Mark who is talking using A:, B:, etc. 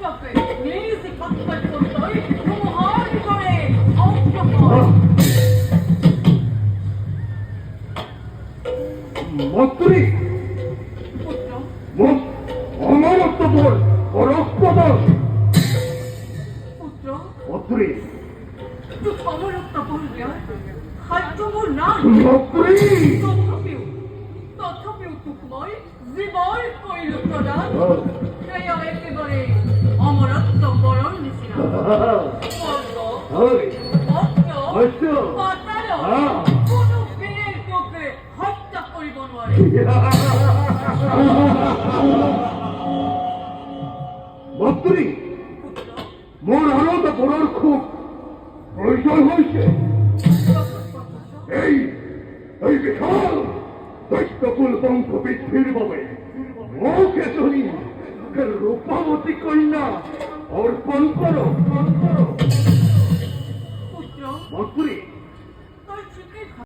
A: Hauptwaffe, mäßig Hauptwaffe von Deutsch, Homohanikore, Hauptwaffe.
B: মন্ত্রী
A: পুত্র,
B: অমরত্ব বল পরস্পদল
A: পুত্র,
B: মন্ত্রী
A: তুই অমরত্ব বলবি, হাইটমোর না।
B: মন্ত্রী
A: তথাপিও তুকময় জীবন কইল প্রদান। তাই একেবারে অমরত্ব বরণ দিছিল। কোনো বীরের চোখে হত্যা করিব নোৱাৰে।
B: মন্ত্রী মোর আনন্দ বড়র খুব প্রয়োজন হয়েছে। এই এই বিশাল দৈত্যকুল বংশ বৃদ্ধির বাবে মুখে শুনি রূপাবতী কন্যা অর্পণ করো।
A: পুত্র,
B: মন্ত্রী